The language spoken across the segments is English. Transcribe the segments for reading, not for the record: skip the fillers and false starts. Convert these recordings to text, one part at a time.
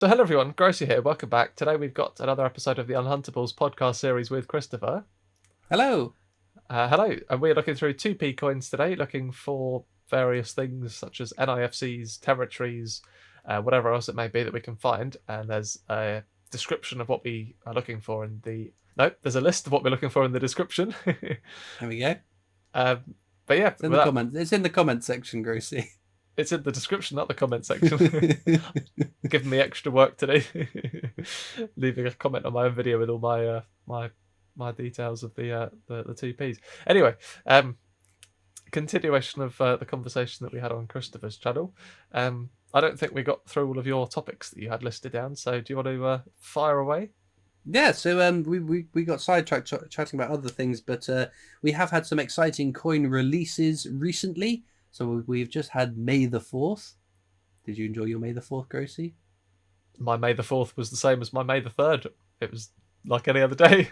So hello everyone, Grosey here, welcome back. Today we've got another episode of the Unhuntables podcast series with Christopher. Hello. Hello, and we're looking through 2p coins today, looking for various things such as NIFCs, territories, whatever else it may be that we can find. And there's a description of what we are looking for in the... No, there's a list of what we're looking for in the description. There we go. But yeah, It's in the comment. It's in the comment section, Grosey. It's in the description, not the comment section. Giving me extra work today. Leaving a comment on my own video with all my details of the 2Ps. Anyway, continuation of the conversation that we had on Christopher's channel. I don't think we got through all of your topics that you had listed down, so do you want to fire away? Yeah, so we got sidetracked chatting about other things, but we have had some exciting coin releases recently. So we've just had May the 4th. Did you enjoy your May the 4th, Grosey? My May the 4th was the same as my May the 3rd. It was like any other day.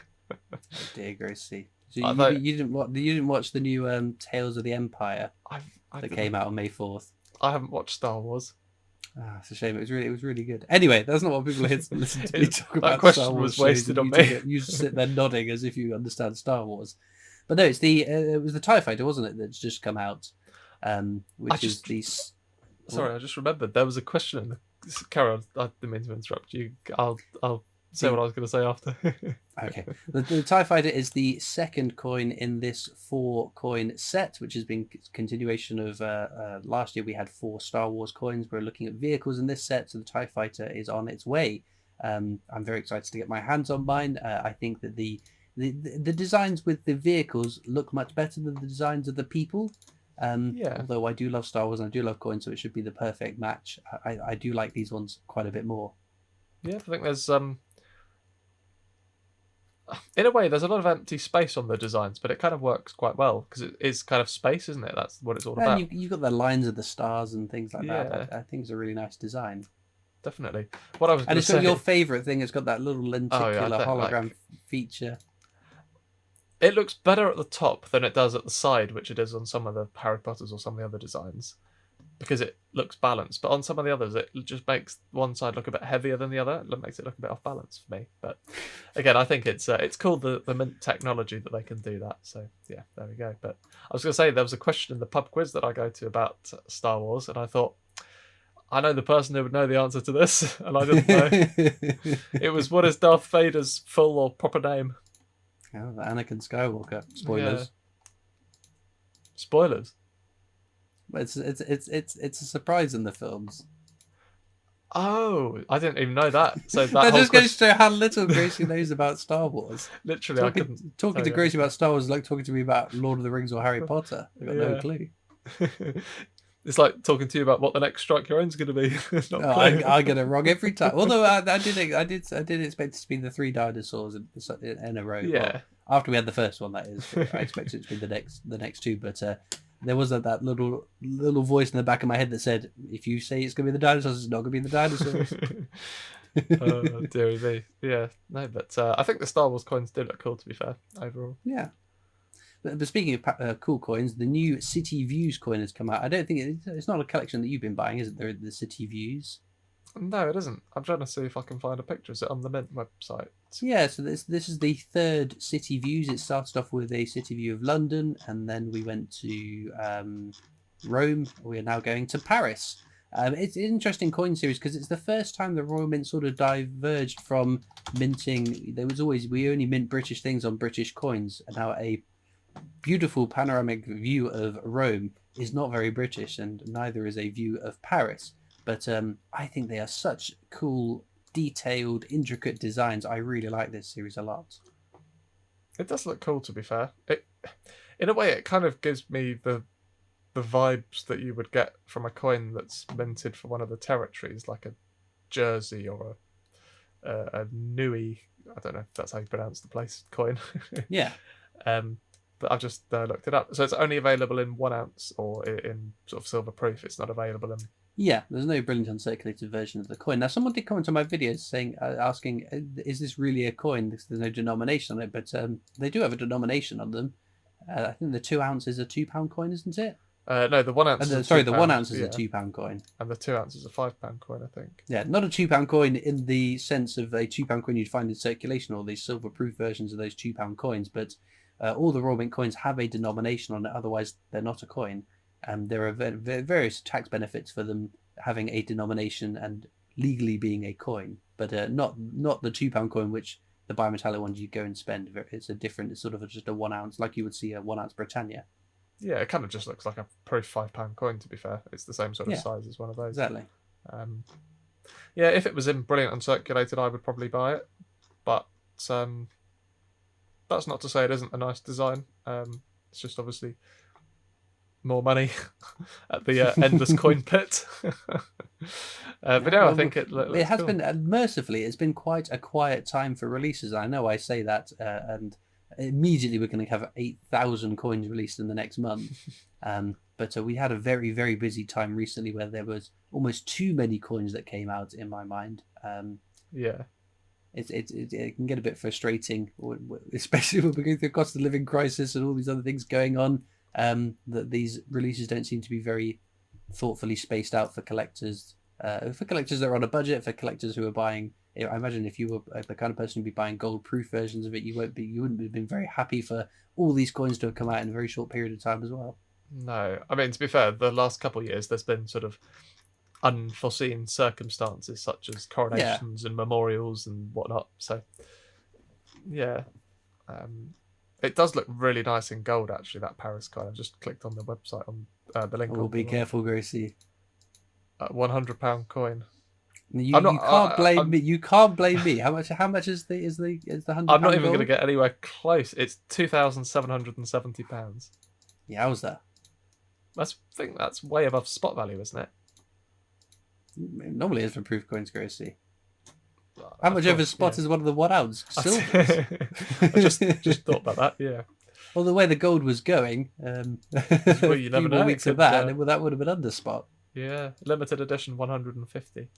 Oh dear, Grosey. So you didn't watch the new Tales of the Empire that came out on May 4th? I haven't watched Star Wars. It's a shame. It was really good. Anyway, that's not what people are here to listen to me talk about. That question Star Wars was wasted on me. You just sit there nodding as if you understand Star Wars. But no, it's it was the TIE Fighter, wasn't it? That's just come out. Which is the... Sorry, I just remembered there was a question in the... Carol, I didn't mean to interrupt you. I'll say what I was going to say after. Okay. The TIE Fighter is the second coin in this 4-coin set, which has been continuation of last year. We had 4 Star Wars coins. We're looking at vehicles in this set, so the TIE Fighter is on its way. I'm very excited to get my hands on mine. I think that the designs with the vehicles look much better than the designs of the people. Although I do love Star Wars and I do love coins, so it should be the perfect match. I do like these ones quite a bit more. Yeah, I think there's in a way there's a lot of empty space on the designs, but it kind of works quite well because it is kind of space, isn't it? That's what it's all about. And you've got the lines of the stars and things like that. I think it's a really nice design. Definitely. What I was and it's got your favourite thing. It's got that little lenticular hologram feature. It looks better at the top than it does at the side, which it is on some of the Harry Potters or some of the other designs, because it looks balanced. But on some of the others, it just makes one side look a bit heavier than the other. It makes it look a bit off balance for me. But again, I think it's cool the mint technology that they can do that. So yeah, there we go. But I was going to say there was a question in the pub quiz that I go to about Star Wars, and I thought, I know the person who would know the answer to this, and I didn't know. It was, what is Darth Vader's full or proper name? Oh, Anakin Skywalker. Spoilers. Yeah. Spoilers. But it's a surprise in the films. Oh, I didn't even know that. So that just goes to show how little Grosey knows about Star Wars. Literally, talking to Grosey about Star Wars is like talking to me about Lord of the Rings or Harry Potter. I've got no clue. It's like talking to you about what the next Strike Your Own's going to be. I get it wrong every time. Although I did expect it to be the 3 dinosaurs in a row. Yeah. Well, after we had the first one, that is. I expected it to be the next 2, but there was that little voice in the back of my head that said, "If you say it's going to be the dinosaurs, it's not going to be the dinosaurs." Oh, dearie me. Yeah, no, but I think the Star Wars coins do look cool. To be fair, overall. Yeah. But speaking of cool coins, the new City Views coin has come out. I don't think it's not a collection that you've been buying, is it? The City Views. No, it isn't. I'm trying to see if I can find a picture. Is it on the Mint website? Yeah, so this is the 3rd City Views. It started off with a City View of London, and then we went to Rome. We are now going to Paris. It's an interesting coin series because it's the first time the Royal Mint sort of diverged from minting. We only mint British things on British coins, and now a beautiful panoramic view of Rome is not very British, and neither is a view of Paris. But I think they are such cool, detailed, intricate designs. I really like this series a lot. It does look cool, to be fair. In a way, it kind of gives me the vibes that you would get from a coin that's minted for one of the territories, like a Jersey or a Nui. I don't know if that's how you pronounce the place coin. Yeah. But I've just looked it up. So it's only available in 1 ounce or in sort of silver proof. It's not available in... Yeah, there's no brilliant uncirculated version of the coin. Now, someone did comment on my videos saying, asking, is this really a coin? There's no denomination on it, but they do have a denomination on them. I think the 2 ounce is a £2 coin, isn't it? No, the 1 ounce. And Is a the 1 £2, ounce is yeah. a £2 coin. And the 2 ounce is a £5 coin, I think. Yeah, not a £2 coin in the sense of a £2 coin you'd find in circulation or these silver-proof versions of those £2 coins, but all the Royal Mint coins have a denomination on it. Otherwise, they're not a coin. There are various tax benefits for them having a denomination and legally being a coin, but not the £2 coin, which the bimetallic ones you go and spend. It's a different. It's sort of just a 1 ounce, like you would see a 1 ounce Britannia. Yeah, it kind of just looks like a proof £5 coin. To be fair, it's the same sort of size as one of those. Exactly. Yeah, if it was in brilliant uncirculated, I would probably buy it. But that's not to say it isn't a nice design. It's just obviously more money at the endless coin pit. But I think it has cool. been, mercifully, it's been quite a quiet time for releases. I know I say that, and immediately we're going to have 8,000 coins released in the next month. But we had a very, very busy time recently where there was almost too many coins that came out, in my mind. Yeah. It can get a bit frustrating, especially when we're going through a cost of living crisis and all these other things going on. That these releases don't seem to be very thoughtfully spaced out for collectors. For collectors that are on a budget, for collectors who are buying, I imagine if you were the kind of person who'd be buying gold-proof versions of it, you wouldn't have been very happy for all these coins to have come out in a very short period of time as well. No, I mean, to be fair, the last couple of years there's been sort of unforeseen circumstances such as coronations and memorials and whatnot. So yeah, it does look really nice in gold. Actually, that Paris coin. I've just clicked on the website on the link. Oh, be careful, Grosey. £100 coin. You can't blame me. You can't blame me. How much is the £100? I'm not even going to get anywhere close. It's £2,770. Yeah, how's that? I think that's way above spot value, isn't it? It normally is for proof coins, Grosey. How much over spot is one of the 1 ounce silvers? I just thought about that. Yeah. Well, the way the gold was going, well, you never know. Weeks of that, that would have been under spot. Yeah, limited edition 150.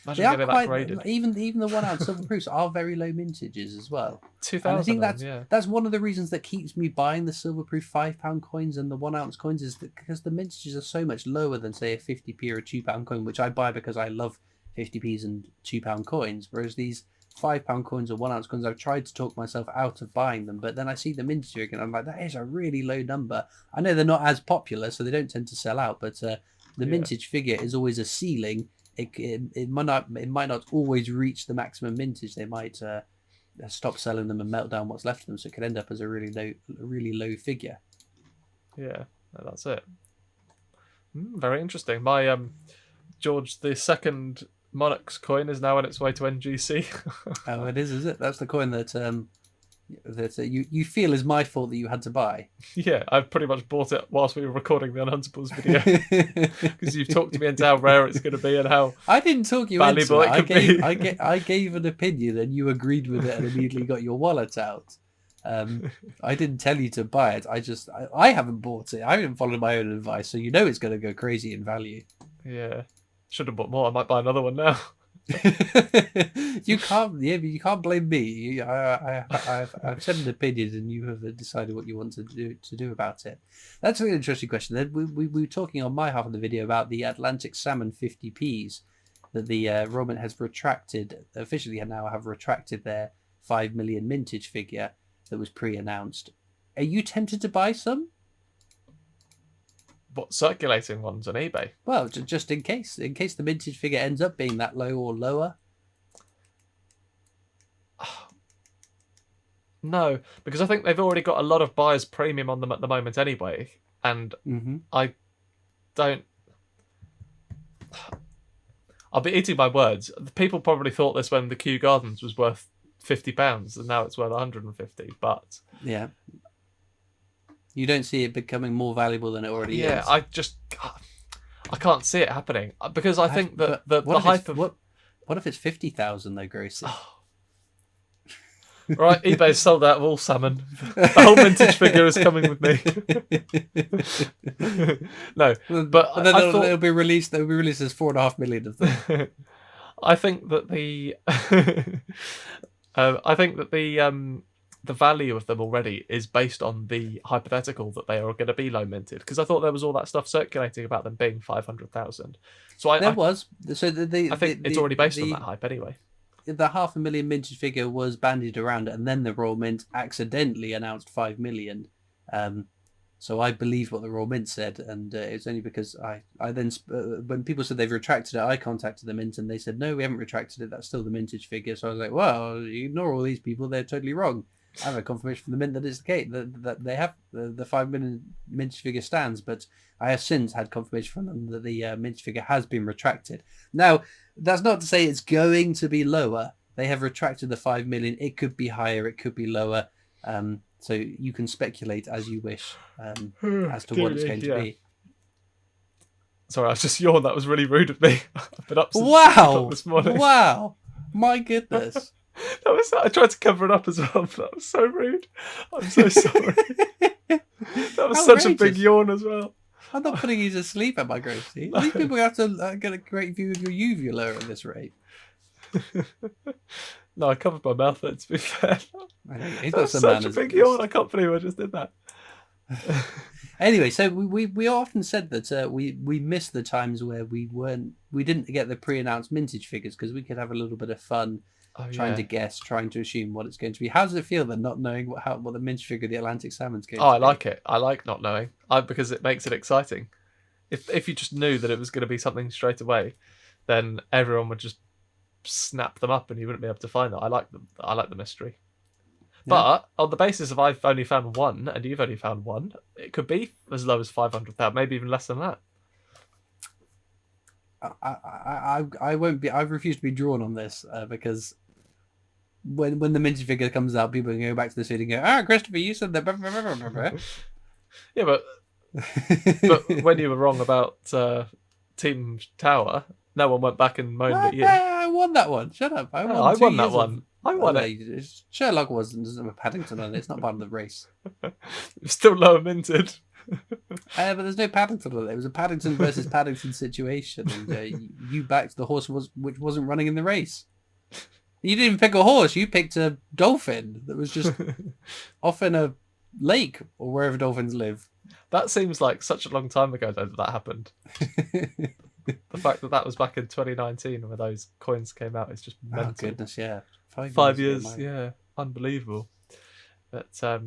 Imagine They are getting quite, that graded. Even the 1 ounce silver proofs are very low mintages as well. 2000. I think that's one of the reasons that keeps me buying the silver proof £5 coins and the 1 ounce coins is because the mintages are so much lower than say a 50p or a £2 coin, which I buy because I love 50p's and £2 coins. Whereas these £5 coins or 1 ounce coins, I've tried to talk myself out of buying them, but then I see the mintage figure and I'm like, that is a really low number. I know they're not as popular, so they don't tend to sell out, but the mintage figure is always a ceiling. It might not always reach the maximum mintage. They might stop selling them and melt down what's left of them, so it could end up as a really low figure. Yeah, that's it. Very interesting. My George II Monarch's coin is now on its way to NGC. Oh, it is it? That's the coin that you feel is my fault that you had to buy. Yeah, I've pretty much bought it whilst we were recording the Unhuntables video because you've talked to me into how rare it's going to be and how I didn't talk you valuable into it. I gave an opinion and you agreed with it and immediately got your wallet out. I didn't tell you to buy it. I haven't bought it. I haven't followed my own advice, so you know it's going to go crazy in value. Yeah, should have bought more. I might buy another one now. You can't blame me. I've said an opinion and you have decided what you want to do about it. That's an interesting question. Then we were talking on my half of the video about the Atlantic Salmon 50p's that the Royal Mint has officially have retracted their 5 million mintage figure that was pre-announced. Are you tempted to buy some? What, circulating ones on eBay? Well, just in case the mintage figure ends up being that low or lower. No, because I think they've already got a lot of buyers premium on them at the moment anyway, and I don't. I'll be eating my words. People probably thought this when the Kew Gardens was worth £50, and now it's worth 150. But yeah. You don't see it becoming more valuable than it already is. I can't see it happening because I think that the hype of what if it's 50,000 though, Grosey? Right, eBay's sold out of all salmon. The whole vintage figure is coming with me. No, but then it'll be released. They'll be released as 4.5 million of them. the value of them already is based on the hypothetical that they are going to be low minted. Because I thought there was all that stuff circulating about them being 500,000. So There was so I think it's already based on that hype anyway. the 500,000 mintage figure was bandied around, and then the Royal Mint accidentally announced 5 million. So I believed what the Royal Mint said, and it's only because I then when people said they've retracted it, I contacted the Mint and they said no, we haven't retracted it. That's still the mintage figure. So I was like, well, ignore all these people; they're totally wrong. I have a confirmation from the Mint that it's the case that they have the 5 million mintage figure stands, but I have since had confirmation from them that the mintage figure has been retracted. Now, that's not to say it's going to be lower. They have retracted the 5 million. It could be higher. It could be lower. So you can speculate as you wish as to what it's going to be. Sorry, I just yawned. That was really rude of me. I've been up since this morning. Wow! My goodness. I tried to cover it up as well, but that was so rude. I'm so sorry. That was such a big yawn as well. I'm not putting you to sleep, am I, Grosey? These people have to get a great view of your uvula at this rate. No, I covered my mouth then, to be fair. He's got some such a big yawn. I can't believe I just did that. Anyway, so we often said that we missed the times where we didn't get the pre-announced mintage figures because we could have a little bit of fun trying to guess, trying to assume what it's going to be. How does it feel then, not knowing what the mintage figure of the Atlantic salmon's going to be? I like it. I like not knowing because it makes it exciting. If you just knew that it was going to be something straight away, then everyone would just snap them up and you wouldn't be able to find that. I like them. I like the mystery. Yeah. But on the basis of I've only found one and you've only found one, it could be as low as 500,000, maybe even less than that. I won't be. I refuse to be drawn on this because when the mintage figure comes out, people can go back to the city and go, Christopher, you said that. Yeah, but when you were wrong about Team Tower, no one went back and moaned at you. I won that one. Shut up. I won that one. I won it. Sherlock doesn't have Paddington on it. It's not part of the race. It's still lower minted. But there's no Paddington on it. It was a Paddington versus Paddington situation. And you backed the horse which wasn't running in the race. You didn't even pick a horse. You picked a dolphin that was just off in a lake or wherever dolphins live. That seems like such a long time ago, though, that happened. The fact that was back in 2019 where those coins came out is just mental. Oh, goodness, yeah. 5 years, yeah. Unbelievable. But, I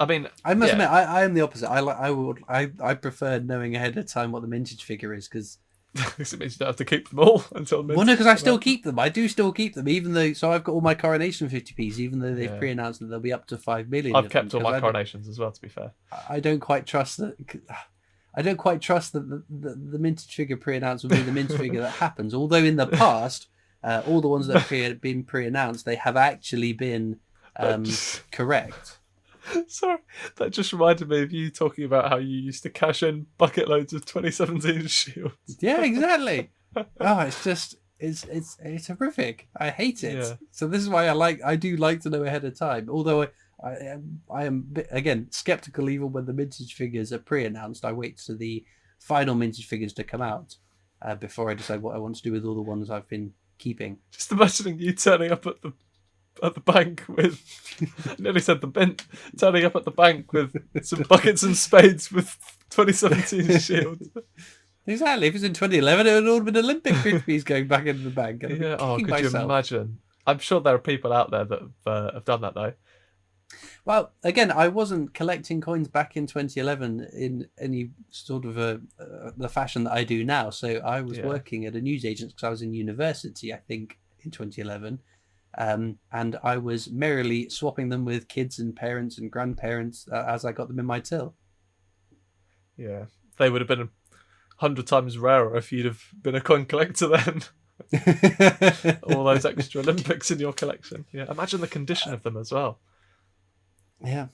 mean... I must admit, I am the opposite. I prefer knowing ahead of time what the mintage figure is, because... it means you don't have to keep them all until mintage. Well, no, because I still keep them. I do still keep them, even though... So I've got all my coronation 50p's, even though they've pre-announced that they'll be up to 5 million. I've kept all my coronations as well, to be fair. I don't quite trust that... I don't quite trust that the mintage figure pre-announced will be the mintage figure that happens. Although in the past, all the ones that have been pre-announced, they have actually been correct. Sorry, that just reminded me of you talking about how you used to cash in bucket loads of 2017 shields. Yeah, exactly. It's just it's horrific. I hate it. Yeah. So this is why I do like to know ahead of time. Although I am again skeptical even when the mintage figures are pre-announced. I wait for the final mintage figures to come out before I decide what I want to do with all the ones I've been keeping. Just imagining you turning up at the bank with, I nearly said the Mint, turning up at the bank with some buckets and spades with 2017 shields. Exactly. If it was in 2011, it would all have been Olympic 50s going back into the bank. Yeah. Could you imagine? I'm sure there are people out there that have done that though. Well, again, I wasn't collecting coins back in 2011 in any sort of the fashion that I do now. So I was working at a newsagent because I was in university, I think, in 2011. And I was merrily swapping them with kids and parents and grandparents as I got them in my till. Yeah. They would have been 100 times rarer if you'd have been a coin collector then. All those extra Olympics in your collection. Yeah. Imagine the condition of them as well. Yeah.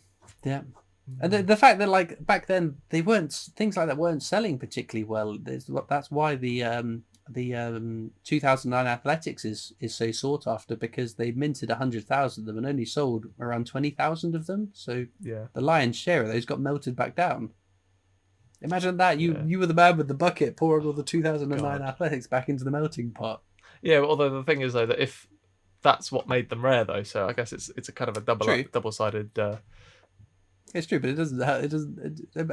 And the fact that like back then things like that weren't selling particularly well. That's why the 2009 Athletics is so sought after, because they minted 100,000 of them and only sold around 20,000 of them. So the lion's share of those got melted back down. Imagine that you were the man with the bucket pouring all the 2009 Athletics back into the melting pot. Yeah, although the thing is though that if that's what made them rare, though. So I guess it's a kind of a True. double-sided. It's true, but it doesn't.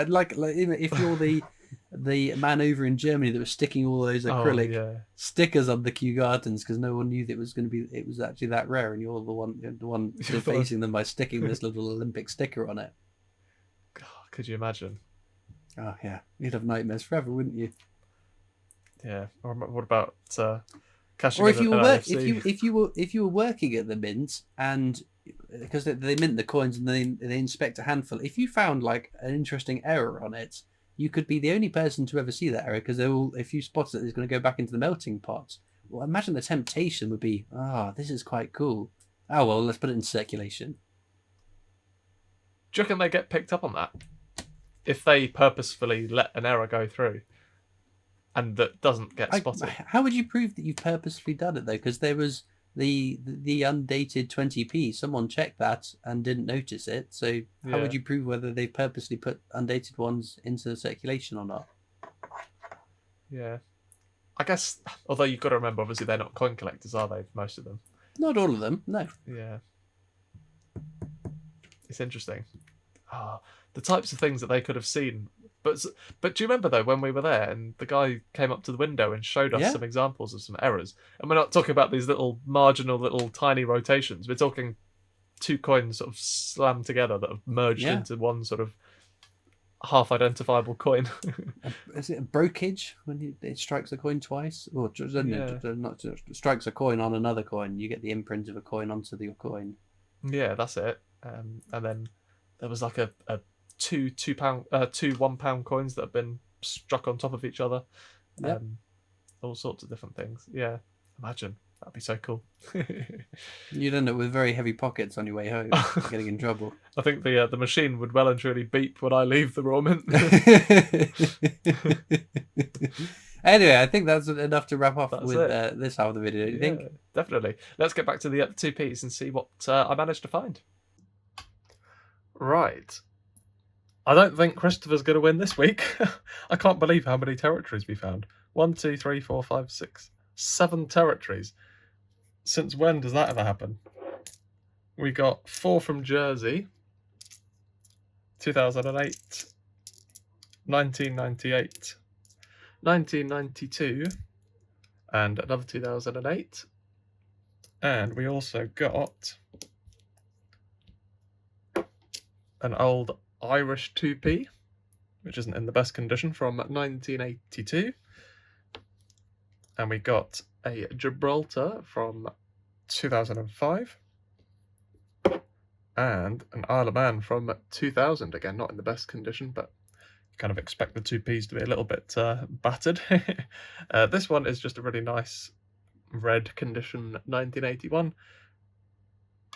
Like if you're the man over in Germany that was sticking all those acrylic yeah. stickers on the Kew Gardens because no one knew that it was actually that rare, and you're the one defacing them by sticking this little Olympic sticker on it. God, could you imagine? Oh yeah, you'd have nightmares forever, wouldn't you? Yeah. Or what about cashing Or in if you an were NFC? if you were working at the mint, and because they mint the coins and they inspect a handful, if you found like an interesting error on it, you could be the only person to ever see that error because if you spot it, it's going to go back into the melting pot. Well, imagine the temptation would be, this is quite cool. Oh well, let's put it in circulation. Do you reckon they get picked up on that if they purposefully let an error go through and that doesn't get spotted? How would you prove that you've purposefully done it though? Because there was the undated 20p. Someone checked that and didn't notice it. So how would you prove whether they purposely put undated ones into the circulation or not? Yeah, I guess. Although you've got to remember, obviously they're not coin collectors, are they? Most of them. Not all of them. No. Yeah. It's interesting. The types of things that they could have seen. But do you remember though when we were there and the guy came up to the window and showed us some examples of some errors? And we're not talking about these little marginal little tiny rotations. We're talking 2 coins sort of slammed together that have merged into one sort of half identifiable coin. Is it a brokage when it strikes a coin twice? Or not strikes a coin on another coin? You get the imprint of a coin onto your coin. Yeah, that's it. And then there was like a two £1 coins that have been struck on top of each other. All sorts of different things. Yeah, imagine that'd be so cool. You'd end up with very heavy pockets on your way home, getting in trouble. I think the machine would well and truly beep when I leave the raw mint. Anyway, I think that's enough to wrap up with this half of the video. Do you think? Definitely. Let's get back to the 2Ps and see what I managed to find. Right. I don't think Christopher's going to win this week. I can't believe how many territories we found. 1, 2, 3, 4, 5, 6, 7 territories. Since when does that ever happen? We got 4 from Jersey, 2008, 1998, 1992, and another 2008. And we also got an old Irish 2p, which isn't in the best condition, from 1982. And we got a Gibraltar from 2005. And an Isle of Man from 2000. Again, not in the best condition, but you kind of expect the 2Ps to be a little bit battered. This one is just a really nice red condition 1981.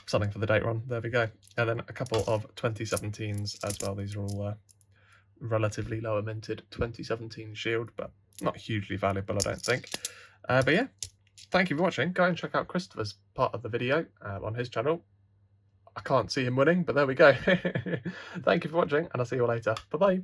Something for the date run. There we go. And then a couple of 2017s as well. These are all relatively lower minted 2017 Shield, but not hugely valuable, I don't think. But yeah, thank you for watching. Go and check out Christopher's part of the video on his channel. I can't see him winning, but there we go. Thank you for watching, and I'll see you all later. Bye-bye.